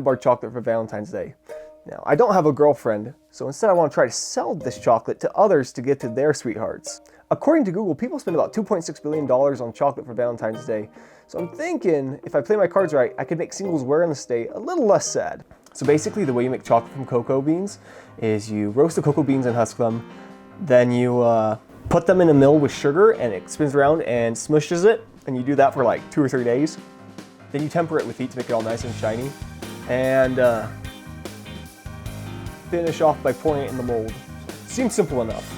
bar chocolate for Valentine's Day. Now, I don't have a girlfriend, so instead I want to try to sell this chocolate to others to give to their sweethearts. According to Google, people spend about $2.6 billion on chocolate for Valentine's Day. So I'm thinking, if I play my cards right, I could make singles wearing this day a little less sad. So basically, the way you make chocolate from cocoa beans is you roast the cocoa beans and husk them, then you put them in a mill with sugar and it spins around and smushes it, and you do that for like 2 or 3 days. Then you temper it with heat to make it all nice and shiny, and finish off by pouring it in the mold. Seems simple enough.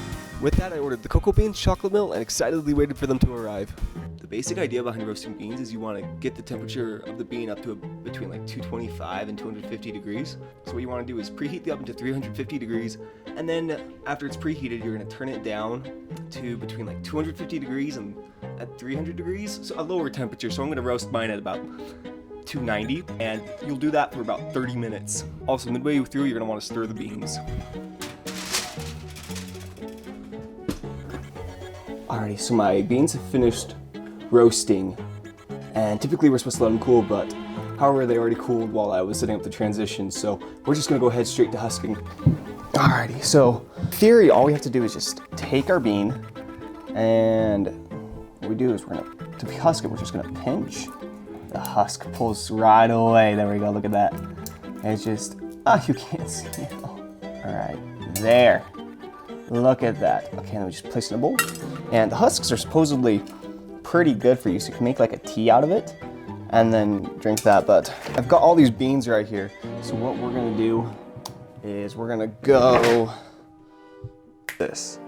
With that, I ordered the cocoa beans, chocolate mill, and excitedly waited for them to arrive. The basic idea behind roasting beans is you want to get the temperature of the bean up to between like 225 and 250 degrees. So what you want to do is preheat the oven to 350 degrees, and then after it's preheated, you're going to turn it down to between like 250 degrees and at 300 degrees, so a lower temperature. So I'm going to roast mine at about 290, and you'll do that for about 30 minutes. Also, midway through, you're going to want to stir the beans. Alrighty, so my beans have finished roasting, and typically we're supposed to let them cool, but however, they already cooled while I was setting up the transition, so we're just gonna go ahead straight to husking. Alrighty, so in theory, all we have to do is just take our bean, and what we do is to husk it, we're just gonna pinch. The husk pulls right away. There we go, look at that. And it's just, you can't see it. Alright, there. Look at that. Okay, then we just place it in a bowl. And the husks are supposedly pretty good for you, so you can make like a tea out of it and then drink that. But I've got all these beans right here. So what we're gonna do is we're gonna go this.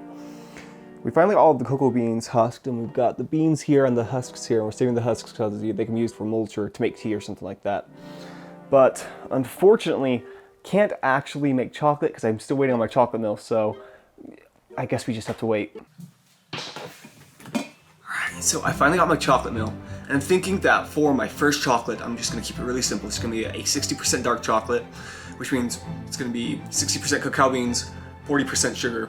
We finally got all of the cocoa beans husked, and we've got the beans here and the husks here. And we're saving the husks because they can be used for mulch or to make tea or something like that. But unfortunately, can't actually make chocolate because I'm still waiting on my chocolate mill, so I guess we just have to wait. Alright, so I finally got my chocolate mill, and I'm thinking that for my first chocolate, I'm just gonna keep it really simple. It's gonna be a 60% dark chocolate, which means it's gonna be 60% cacao beans, 40% sugar.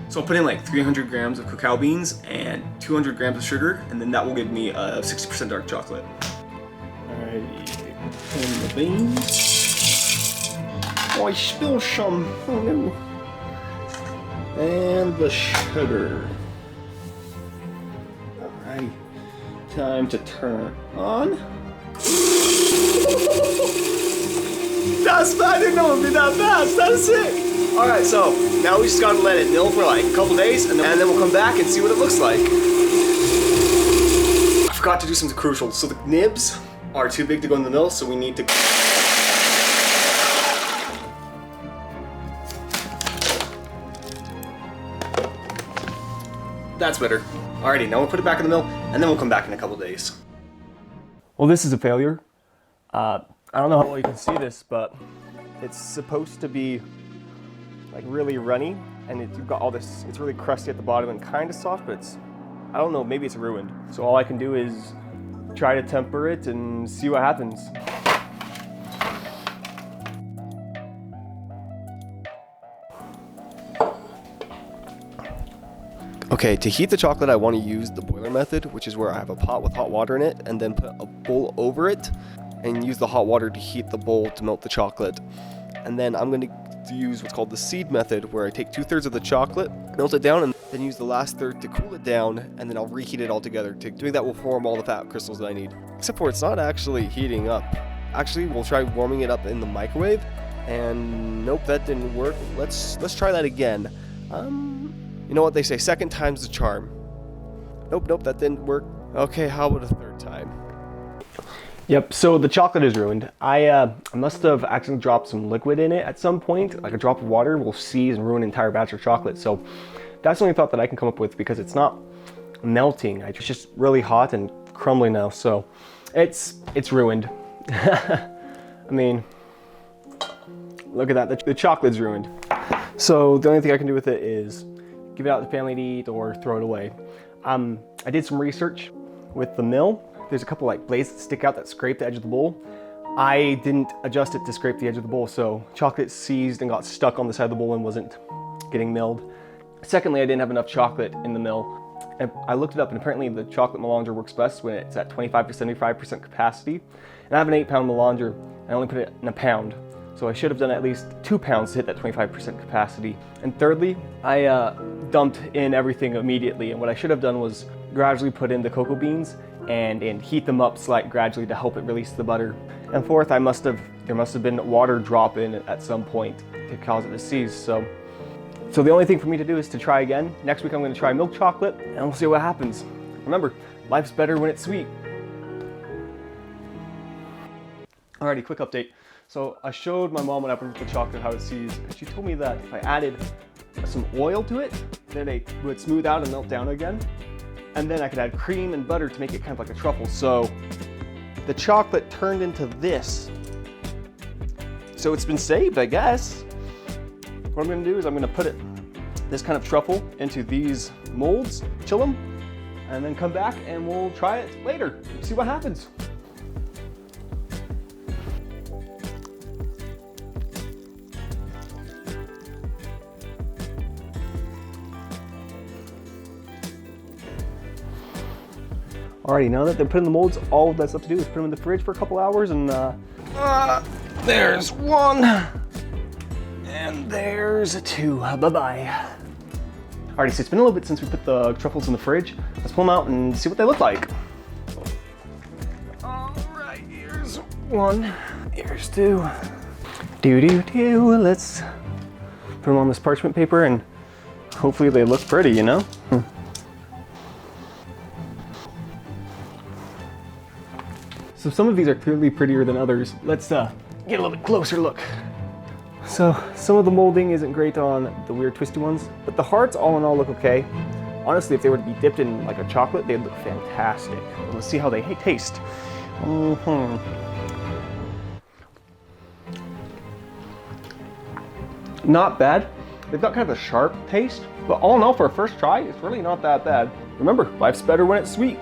So I'll put in like 300 grams of cacao beans and 200 grams of sugar, and then that will give me a 60% dark chocolate. Alright, in the beans. Oh, I spilled some. Oh no. And the sugar. Alright, time to turn on. I didn't know it would be that fast. That's sick. Alright, so now we just gotta let it mill for like a couple days, and then we'll come back and see what it looks like. I forgot to do something crucial. So the nibs are too big to go in the mill, so we need to. That's better. Alrighty, now we'll put it back in the mill, and then we'll come back in a couple days. Well, this is a failure. I don't know how well you can see this, but it's supposed to be like really runny, and you've got all this, it's really crusty at the bottom and kind of soft, but I don't know, maybe it's ruined. So all I can do is try to temper it and see what happens. Okay, to heat the chocolate, I want to use the boiler method, which is where I have a pot with hot water in it, and then put a bowl over it, and use the hot water to heat the bowl to melt the chocolate. And then I'm going to use what's called the seed method, where I take 2/3 of the chocolate, melt it down, and then use the last third to cool it down, and then I'll reheat it all together. Doing that will form all the fat crystals that I need. Except for it's not actually heating up. Actually, we'll try warming it up in the microwave, and nope, that didn't work. Let's try that again. You know what they say, second time's the charm. Nope, that didn't work. Okay, how about a third time? Yep, so the chocolate is ruined. I must have accidentally dropped some liquid in it at some point. Like a drop of water will seize and ruin an entire batch of chocolate. So that's the only thought that I can come up with, because it's not melting. It's just really hot and crumbling now, so it's ruined. I mean, look at that, the chocolate's ruined. So the only thing I can do with it is give it out to the family to eat or throw it away. I did some research with the mill. There's a couple like blades that stick out that scrape the edge of the bowl. I didn't adjust it to scrape the edge of the bowl, so chocolate seized and got stuck on the side of the bowl and wasn't getting milled. Secondly, I didn't have enough chocolate in the mill. And I looked it up, and apparently the chocolate mellanger works best when it's at 25 to 75% capacity. And I have an 8-pound melanger, and I only put it in a pound. So I should have done at least 2 pounds to hit that 25% capacity. And thirdly, I dumped in everything immediately. And what I should have done was gradually put in the cocoa beans and heat them up gradually to help it release the butter. And fourth, there must have been water drop in at some point to cause it to seize. So the only thing for me to do is to try again. Next week I'm going to try milk chocolate, and we'll see what happens. Remember, life's better when it's sweet. Alrighty, quick update. So I showed my mom when I put the chocolate how it seized, and she told me that if I added some oil to it, then it would smooth out and melt down again. And then I could add cream and butter to make it kind of like a truffle. So the chocolate turned into this. So it's been saved, I guess. What I'm gonna do is I'm gonna put this kind of truffle into these molds, chill them, and then come back and we'll try it later. See what happens. Alrighty, now that they're put in the molds, all that's left to do is put them in the fridge for a couple hours, and there's one, and there's two. Bye-bye. Alrighty, so it's been a little bit since we put the truffles in the fridge. Let's pull them out and see what they look like. Alright, here's one, here's two. Let's put them on this parchment paper, and hopefully they look pretty, you know? So some of these are clearly prettier than others. Let's get a little bit closer look. So some of the molding isn't great on the weird twisty ones, but the hearts all in all look okay. Honestly, if they were to be dipped in like a chocolate, they'd look fantastic. Let's see how they taste. Not bad. They've got kind of a sharp taste, but all in all for a first try, it's really not that bad. Remember, life's better when it's sweet.